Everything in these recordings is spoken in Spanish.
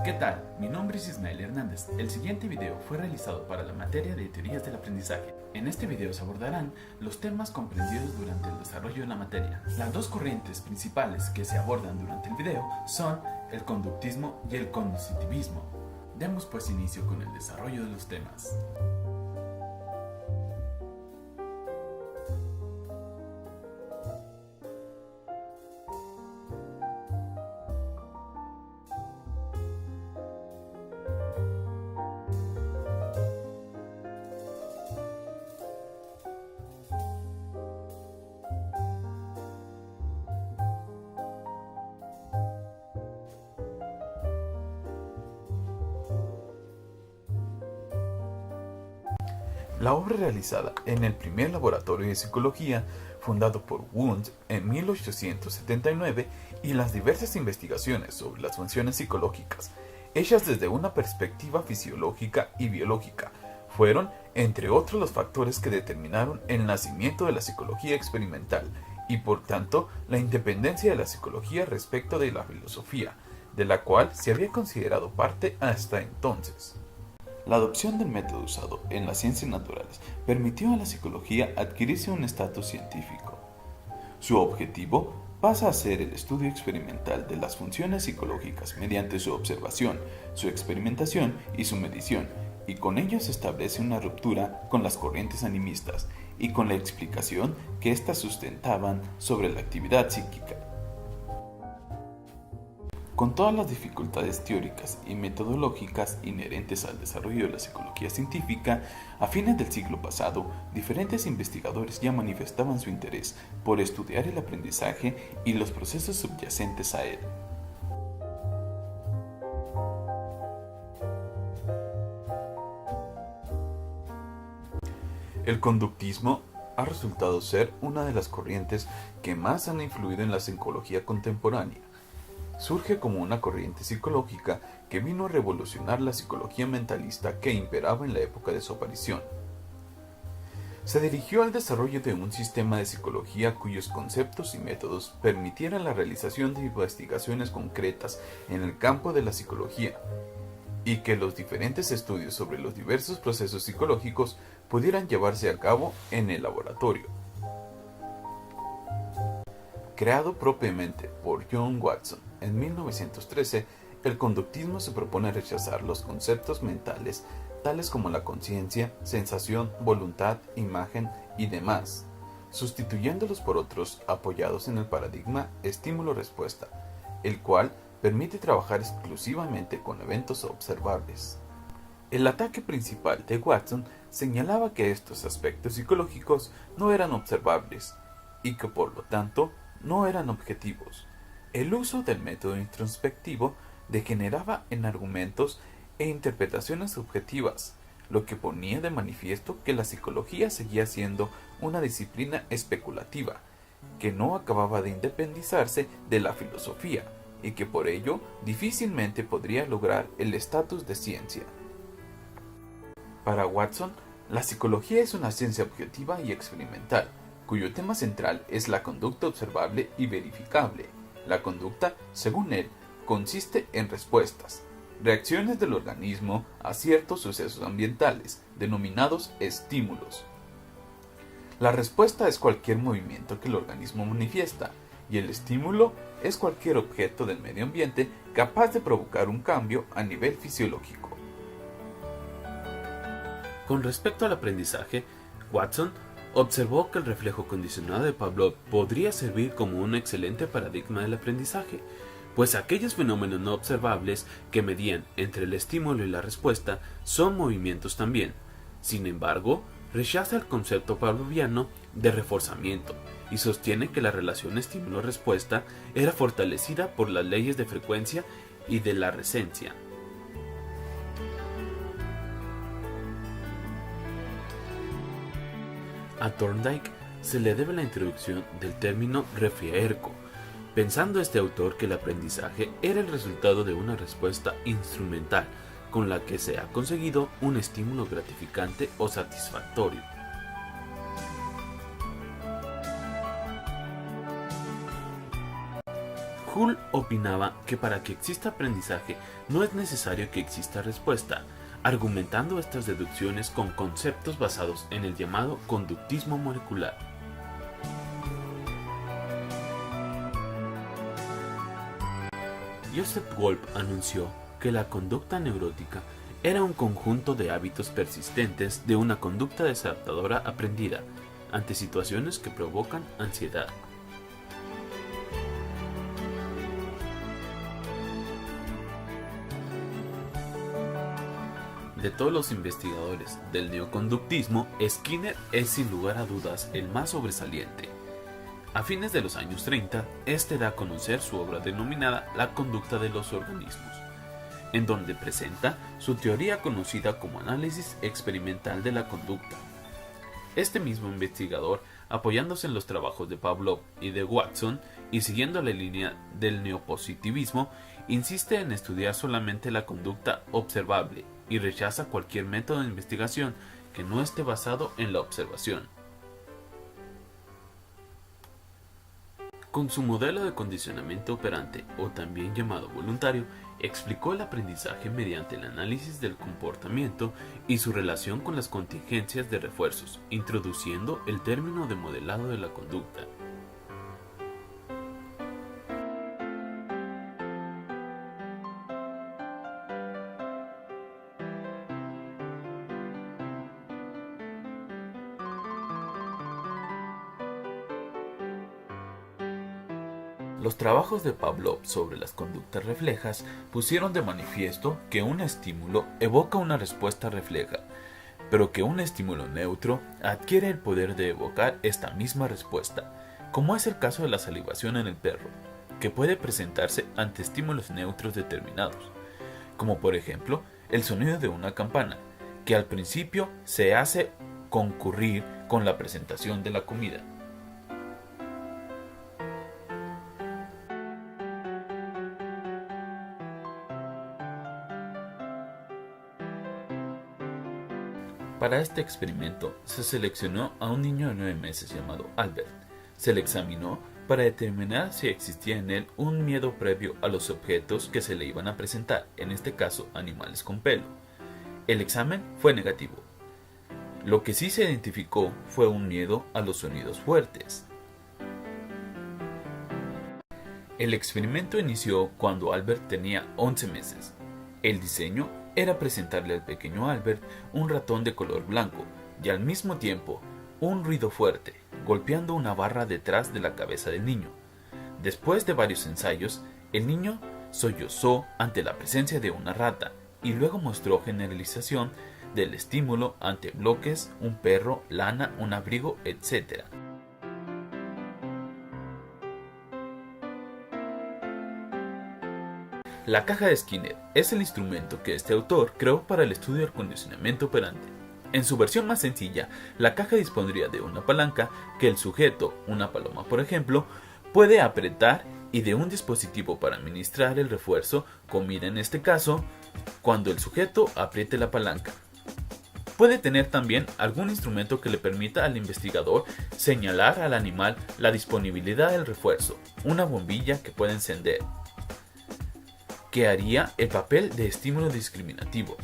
¿Qué tal? Mi nombre es Ismael Hernández. El siguiente video fue realizado para la materia de teorías del aprendizaje. En este video se abordarán los temas comprendidos durante el desarrollo de la materia. Las dos corrientes principales que se abordan durante el video son el conductismo y el cognoscitivismo. Demos pues inicio con el desarrollo de los temas. La obra realizada en el primer laboratorio de psicología, fundado por Wundt en 1879, y las diversas investigaciones sobre las funciones psicológicas, hechas desde una perspectiva fisiológica y biológica, fueron, entre otros, los factores que determinaron el nacimiento de la psicología experimental y, por tanto, la independencia de la psicología respecto de la filosofía, de la cual se había considerado parte hasta entonces. La adopción del método usado en las ciencias naturales permitió a la psicología adquirirse un estatus científico. Su objetivo pasa a ser el estudio experimental de las funciones psicológicas mediante su observación, su experimentación y su medición, y con ello se establece una ruptura con las corrientes animistas y con la explicación que éstas sustentaban sobre la actividad psíquica. Con todas las dificultades teóricas y metodológicas inherentes al desarrollo de la psicología científica, a fines del siglo pasado, diferentes investigadores ya manifestaban su interés por estudiar el aprendizaje y los procesos subyacentes a él. El conductismo ha resultado ser una de las corrientes que más han influido en la psicología contemporánea. Surge como una corriente psicológica que vino a revolucionar la psicología mentalista que imperaba en la época de su aparición. Se dirigió al desarrollo de un sistema de psicología cuyos conceptos y métodos permitieran la realización de investigaciones concretas en el campo de la psicología y que los diferentes estudios sobre los diversos procesos psicológicos pudieran llevarse a cabo en el laboratorio. Creado propiamente por John Watson en 1913, el conductismo se propone rechazar los conceptos mentales tales como la conciencia, sensación, voluntad, imagen y demás, sustituyéndolos por otros apoyados en el paradigma estímulo-respuesta, el cual permite trabajar exclusivamente con eventos observables. El ataque principal de Watson señalaba que estos aspectos psicológicos no eran observables y que por lo tanto no eran objetivos. El uso del método introspectivo degeneraba en argumentos e interpretaciones subjetivas, lo que ponía de manifiesto que la psicología seguía siendo una disciplina especulativa, que no acababa de independizarse de la filosofía y que por ello difícilmente podría lograr el estatus de ciencia. Para Watson, la psicología es una ciencia objetiva y experimental, cuyo tema central es la conducta observable y verificable. La conducta, según él, consiste en respuestas, reacciones del organismo a ciertos sucesos ambientales, denominados estímulos. La respuesta es cualquier movimiento que el organismo manifiesta, y el estímulo es cualquier objeto del medio ambiente capaz de provocar un cambio a nivel fisiológico. Con respecto al aprendizaje, Watson observó que el reflejo condicionado de Pavlov podría servir como un excelente paradigma del aprendizaje, pues aquellos fenómenos no observables que medían entre el estímulo y la respuesta son movimientos también. Sin embargo, rechaza el concepto pavloviano de reforzamiento y sostiene que la relación estímulo-respuesta era fortalecida por las leyes de frecuencia y de la resencia. A Thorndike se le debe la introducción del término refiaerco, pensando este autor que el aprendizaje era el resultado de una respuesta instrumental con la que se ha conseguido un estímulo gratificante o satisfactorio. Kuhl opinaba que para que exista aprendizaje no es necesario que exista respuesta, argumentando estas deducciones con conceptos basados en el llamado conductismo molecular. Joseph Wolf anunció que la conducta neurótica era un conjunto de hábitos persistentes de una conducta desadaptadora aprendida ante situaciones que provocan ansiedad. De todos los investigadores del neoconductismo, Skinner es sin lugar a dudas el más sobresaliente. A fines de los años 30, este da a conocer su obra denominada La conducta de los organismos, en donde presenta su teoría conocida como análisis experimental de la conducta. Este mismo investigador, apoyándose en los trabajos de Pavlov y de Watson y siguiendo la línea del neopositivismo, insiste en estudiar solamente la conducta observable y rechaza cualquier método de investigación que no esté basado en la observación. Con su modelo de condicionamiento operante, o también llamado voluntario, explicó el aprendizaje mediante el análisis del comportamiento y su relación con las contingencias de refuerzos, introduciendo el término de modelado de la conducta. Los trabajos de Pavlov sobre las conductas reflejas pusieron de manifiesto que un estímulo evoca una respuesta refleja, pero que un estímulo neutro adquiere el poder de evocar esta misma respuesta, como es el caso de la salivación en el perro, que puede presentarse ante estímulos neutros determinados, como por ejemplo el sonido de una campana, que al principio se hace concurrir con la presentación de la comida. Para este experimento se seleccionó a un niño de 9 meses llamado Albert. Se le examinó para determinar si existía en él un miedo previo a los objetos que se le iban a presentar, en este caso animales con pelo. El examen fue negativo. Lo que sí se identificó fue un miedo a los sonidos fuertes. El experimento inició cuando Albert tenía 11 meses. El diseño era presentarle al pequeño Albert un ratón de color blanco y al mismo tiempo un ruido fuerte, golpeando una barra detrás de la cabeza del niño. Después de varios ensayos, el niño sollozó ante la presencia de una rata y luego mostró generalización del estímulo ante bloques, un perro, lana, un abrigo, etc. La caja de Skinner es el instrumento que este autor creó para el estudio del condicionamiento operante. En su versión más sencilla, la caja dispondría de una palanca que el sujeto, una paloma por ejemplo, puede apretar y de un dispositivo para administrar el refuerzo, comida en este caso, cuando el sujeto apriete la palanca. Puede tener también algún instrumento que le permita al investigador señalar al animal la disponibilidad del refuerzo, una bombilla que puede encender, que haría el papel de estímulo discriminativo.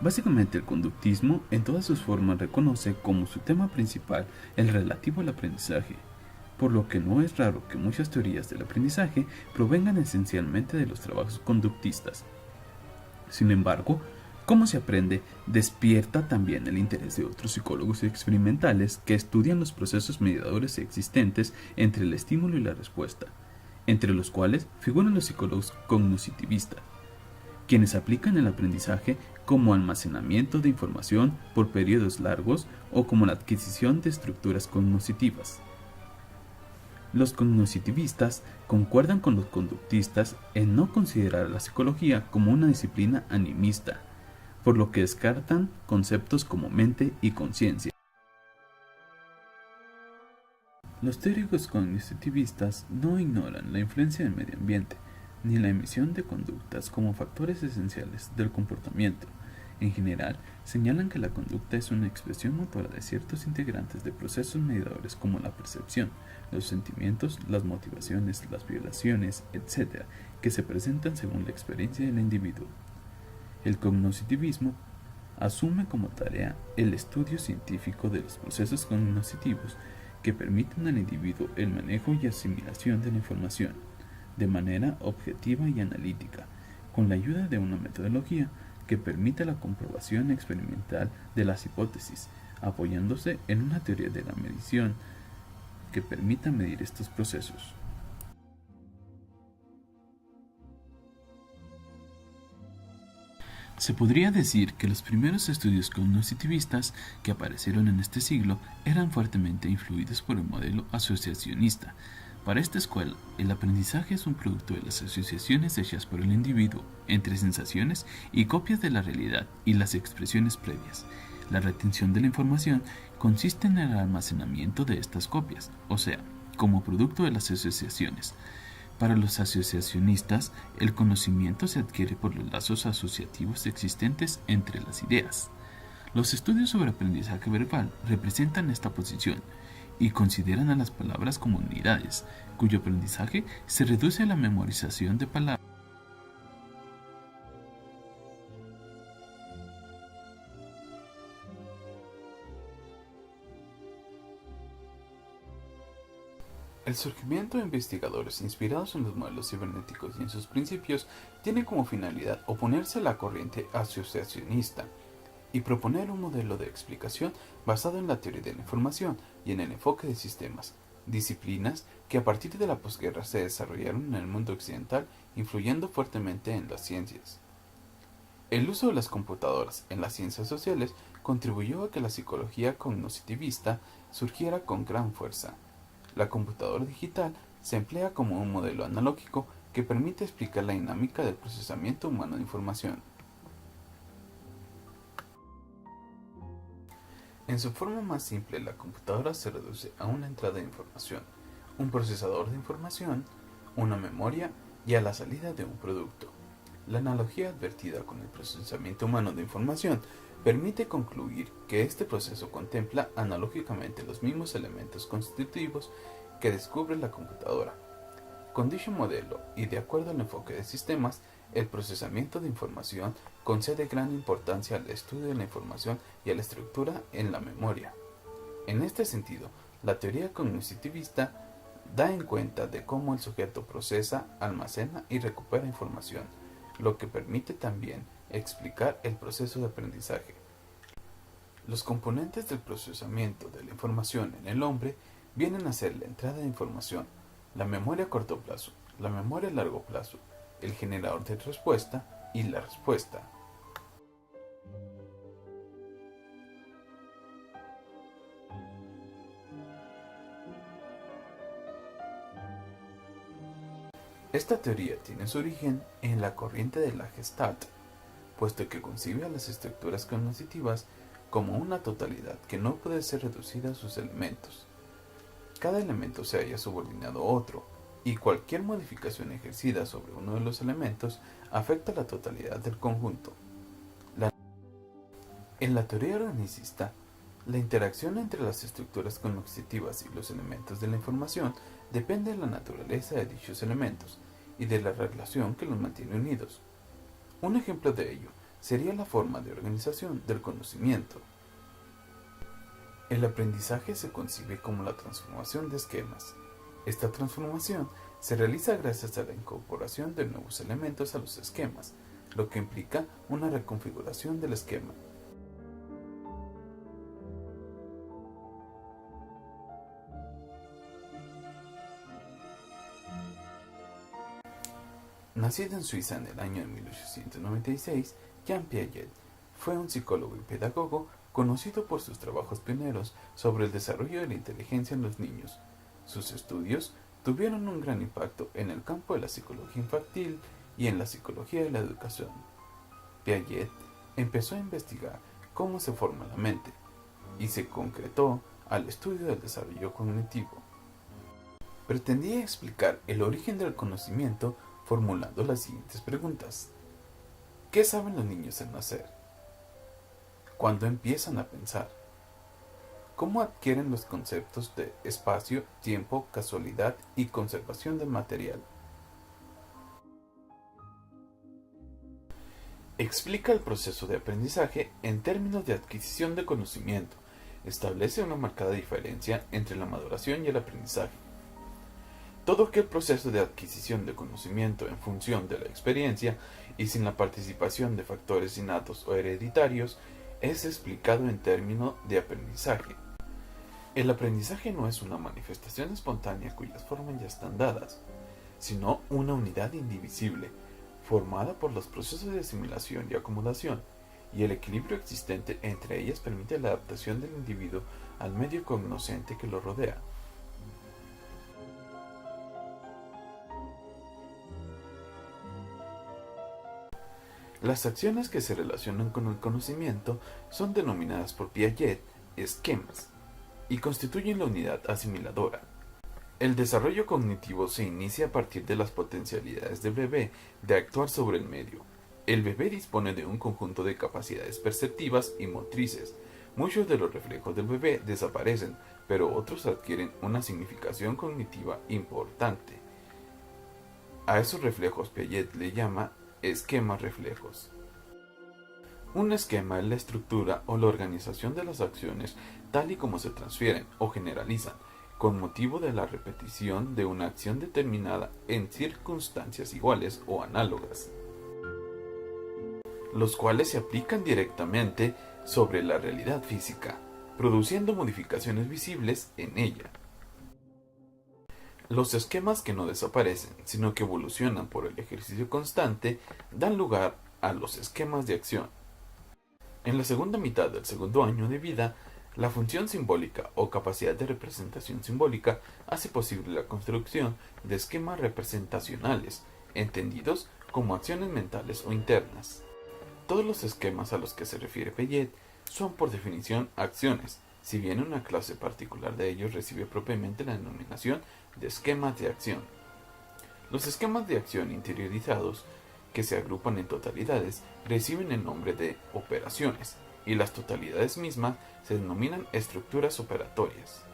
Básicamente el conductismo en todas sus formas reconoce como su tema principal el relativo al aprendizaje, por lo que no es raro que muchas teorías del aprendizaje provengan esencialmente de los trabajos conductistas. Sin embargo, cómo se aprende despierta también el interés de otros psicólogos experimentales que estudian los procesos mediadores existentes entre el estímulo y la respuesta. entre los cuales figuran los psicólogos cognoscitivistas, quienes aplican el aprendizaje como almacenamiento de información por periodos largos o como la adquisición de estructuras cognitivas. Los cognoscitivistas concuerdan con los conductistas en no considerar a la psicología como una disciplina animista, por lo que descartan conceptos como mente y conciencia. Los teóricos cognitivistas no ignoran la influencia del medio ambiente, ni la emisión de conductas como factores esenciales del comportamiento. En general, señalan que la conducta es una expresión motora de ciertos integrantes de procesos mediadores como la percepción, los sentimientos, las motivaciones, las vibraciones, etc., que se presentan según la experiencia del individuo. El cognitivismo asume como tarea el estudio científico de los procesos cognitivos que permiten al individuo el manejo y asimilación de la información, de manera objetiva y analítica, con la ayuda de una metodología que permite la comprobación experimental de las hipótesis, apoyándose en una teoría de la medición que permita medir estos procesos. Se podría decir que los primeros estudios cognitivistas que aparecieron en este siglo eran fuertemente influidos por el modelo asociacionista. Para esta escuela, el aprendizaje es un producto de las asociaciones hechas por el individuo entre sensaciones y copias de la realidad y las expresiones previas. La retención de la información consiste en el almacenamiento de estas copias, o sea, como producto de las asociaciones. Para los asociacionistas, el conocimiento se adquiere por los lazos asociativos existentes entre las ideas. Los estudios sobre aprendizaje verbal representan esta posición y consideran a las palabras como unidades, cuyo aprendizaje se reduce a la memorización de palabras. El surgimiento de investigadores inspirados en los modelos cibernéticos y en sus principios tiene como finalidad oponerse a la corriente asociacionista y proponer un modelo de explicación basado en la teoría de la información y en el enfoque de sistemas, disciplinas que a partir de la posguerra se desarrollaron en el mundo occidental, influyendo fuertemente en las ciencias. El uso de las computadoras en las ciencias sociales contribuyó a que la psicología cognitivista surgiera con gran fuerza. La computadora digital se emplea como un modelo analógico que permite explicar la dinámica del procesamiento humano de información. En su forma más simple, la computadora se reduce a una entrada de información, un procesador de información, una memoria y a la salida de un producto. La analogía advertida con el procesamiento humano de información permite concluir que este proceso contempla analógicamente los mismos elementos constitutivos que descubre la computadora. Con dicho modelo y de acuerdo al enfoque de sistemas, el procesamiento de información concede gran importancia al estudio de la información y a la estructura en la memoria. En este sentido, la teoría cognitivista da en cuenta de cómo el sujeto procesa, almacena y recupera información, lo que permite también explicar el proceso de aprendizaje. Los componentes del procesamiento de la información en el hombre vienen a ser la entrada de información, la memoria a corto plazo, la memoria a largo plazo, el generador de respuesta y la respuesta. Esta teoría tiene su origen en la corriente de la Gestalt, puesto que concibe a las estructuras cognitivas como una totalidad que no puede ser reducida a sus elementos. Cada elemento se halla subordinado a otro, y cualquier modificación ejercida sobre uno de los elementos afecta la totalidad del conjunto. En la teoría organicista, la interacción entre las estructuras cognitivas y los elementos de la información depende de la naturaleza de dichos elementos y de la relación que los mantiene unidos. Un ejemplo de ello sería la forma de organización del conocimiento. El aprendizaje se concibe como la transformación de esquemas. Esta transformación se realiza gracias a la incorporación de nuevos elementos a los esquemas, lo que implica una reconfiguración del esquema. Nacido en Suiza en el año de 1896, Jean Piaget fue un psicólogo y pedagogo conocido por sus trabajos pioneros sobre el desarrollo de la inteligencia en los niños. Sus estudios tuvieron un gran impacto en el campo de la psicología infantil y en la psicología de la educación. Piaget empezó a investigar cómo se forma la mente y se concretó al estudio del desarrollo cognitivo. Pretendía explicar el origen del conocimiento formulando las siguientes preguntas. ¿Qué saben los niños al nacer? ¿Cuándo empiezan a pensar? ¿Cómo adquieren los conceptos de espacio, tiempo, casualidad y conservación del material? Explica el proceso de aprendizaje en términos de adquisición de conocimiento. Establece una marcada diferencia entre la maduración y el aprendizaje. Todo aquel proceso de adquisición de conocimiento en función de la experiencia y sin la participación de factores innatos o hereditarios es explicado en términos de aprendizaje. El aprendizaje no es una manifestación espontánea cuyas formas ya están dadas, sino una unidad indivisible, formada por los procesos de asimilación y acomodación, y el equilibrio existente entre ellas permite la adaptación del individuo al medio cognoscente que lo rodea. Las acciones que se relacionan con el conocimiento son denominadas por Piaget esquemas y constituyen la unidad asimiladora. El desarrollo cognitivo se inicia a partir de las potencialidades del bebé de actuar sobre el medio. El bebé dispone de un conjunto de capacidades perceptivas y motrices. Muchos de los reflejos del bebé desaparecen, pero otros adquieren una significación cognitiva importante. A esos reflejos Piaget le llama esquemas reflejos. Un esquema es la estructura o la organización de las acciones tal y como se transfieren o generalizan con motivo de la repetición de una acción determinada en circunstancias iguales o análogas, los cuales se aplican directamente sobre la realidad física, produciendo modificaciones visibles en ella. Los esquemas que no desaparecen, sino que evolucionan por el ejercicio constante, dan lugar a los esquemas de acción. En la segunda mitad del segundo año de vida, la función simbólica o capacidad de representación simbólica hace posible la construcción de esquemas representacionales, entendidos como acciones mentales o internas. Todos los esquemas a los que se refiere Piaget son por definición acciones, si bien una clase particular de ellos recibe propiamente la denominación de esquemas de acción. Los esquemas de acción interiorizados, que se agrupan en totalidades, reciben el nombre de operaciones, y las totalidades mismas se denominan estructuras operatorias.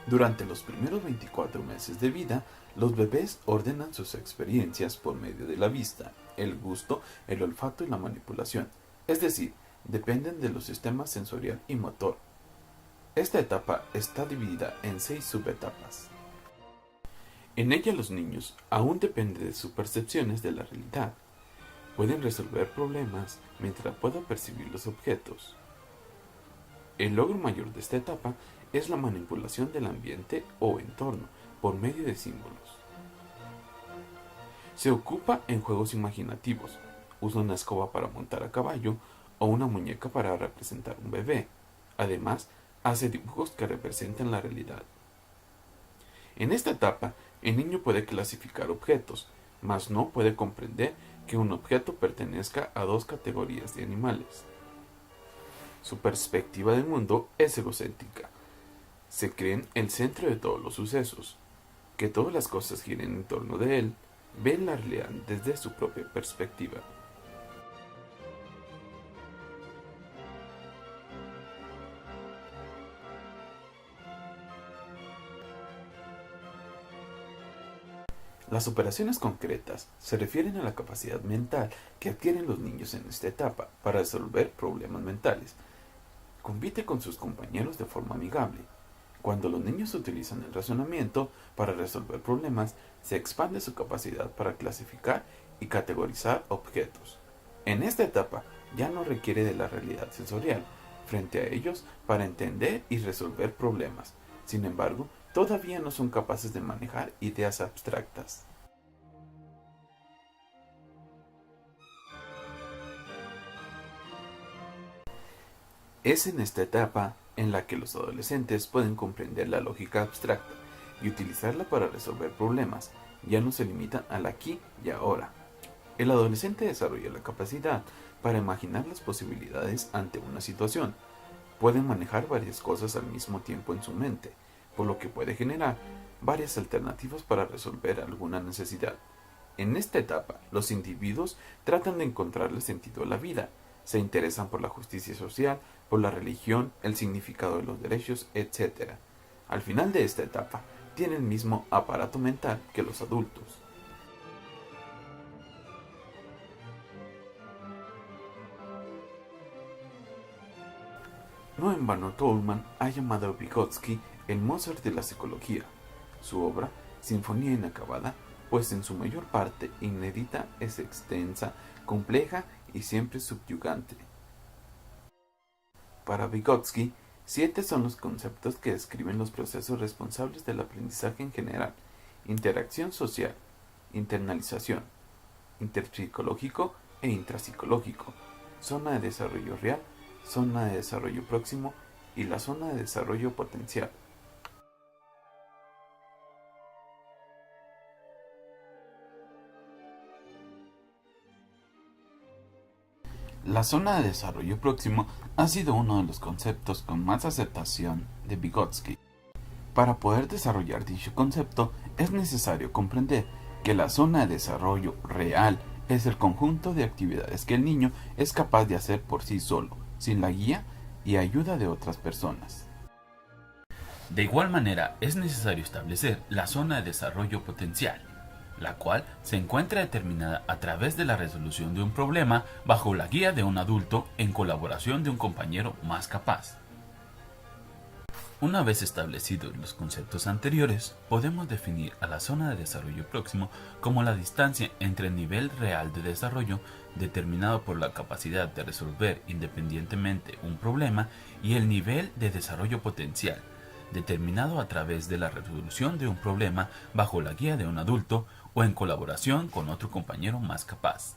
Durante los primeros 24 meses de vida, los bebés ordenan sus experiencias por medio de la vista, el gusto, el olfato y la manipulación, es decir, dependen de los sistemas sensorial y motor. Esta etapa está dividida en 6 subetapas. En ella los niños aún dependen de sus percepciones de la realidad. Pueden resolver problemas mientras puedan percibir los objetos. El logro mayor de esta etapa es la manipulación del ambiente o entorno por medio de símbolos. Se ocupa en juegos imaginativos, usa una escoba para montar a caballo o una muñeca para representar un bebé. Además, hace dibujos que representan la realidad. En esta etapa, el niño puede clasificar objetos, mas no puede comprender que un objeto pertenezca a dos categorías de animales. Su perspectiva del mundo es egocéntrica. Se creen el centro de todos los sucesos, que todas las cosas giren en torno de él, ven la realidad desde su propia perspectiva. Las operaciones concretas se refieren a la capacidad mental que adquieren los niños en esta etapa para resolver problemas mentales. Compite con sus compañeros de forma amigable. Cuando los niños utilizan el razonamiento para resolver problemas, se expande su capacidad para clasificar y categorizar objetos. En esta etapa ya no requiere de la realidad sensorial frente a ellos para entender y resolver problemas. Sin embargo, todavía no son capaces de manejar ideas abstractas. Es en esta etapa en la que los adolescentes pueden comprender la lógica abstracta y utilizarla para resolver problemas. Ya no se limitan al aquí y ahora. El adolescente desarrolla la capacidad para imaginar las posibilidades ante una situación. Pueden manejar varias cosas al mismo tiempo en su mente, por lo que puede generar varias alternativas para resolver alguna necesidad. En esta etapa, los individuos tratan de encontrarle sentido a la vida, se interesan por la justicia social, por la religión, el significado de los derechos, etc. Al final de esta etapa, tienen el mismo aparato mental que los adultos. No en vano Toulmin ha llamado a Vygotsky el Mozart de la psicología. Su obra, Sinfonía Inacabada, pues en su mayor parte inédita, es extensa, compleja y siempre subyugante. Para Vygotsky, 7 son los conceptos que describen los procesos responsables del aprendizaje en general: interacción social, internalización, interpsicológico e intrapsicológico, zona de desarrollo real, zona de desarrollo próximo y la zona de desarrollo potencial. La zona de desarrollo próximo ha sido uno de los conceptos con más aceptación de Vygotsky. Para poder desarrollar dicho concepto es necesario comprender que la zona de desarrollo real es el conjunto de actividades que el niño es capaz de hacer por sí solo, sin la guía y ayuda de otras personas. De igual manera, es necesario establecer la zona de desarrollo potencial, la cual se encuentra determinada a través de la resolución de un problema bajo la guía de un adulto en colaboración de un compañero más capaz. Una vez establecidos los conceptos anteriores, podemos definir a la zona de desarrollo próximo como la distancia entre el nivel real de desarrollo, determinado por la capacidad de resolver independientemente un problema, y el nivel de desarrollo potencial, determinado a través de la resolución de un problema bajo la guía de un adulto o en colaboración con otro compañero más capaz.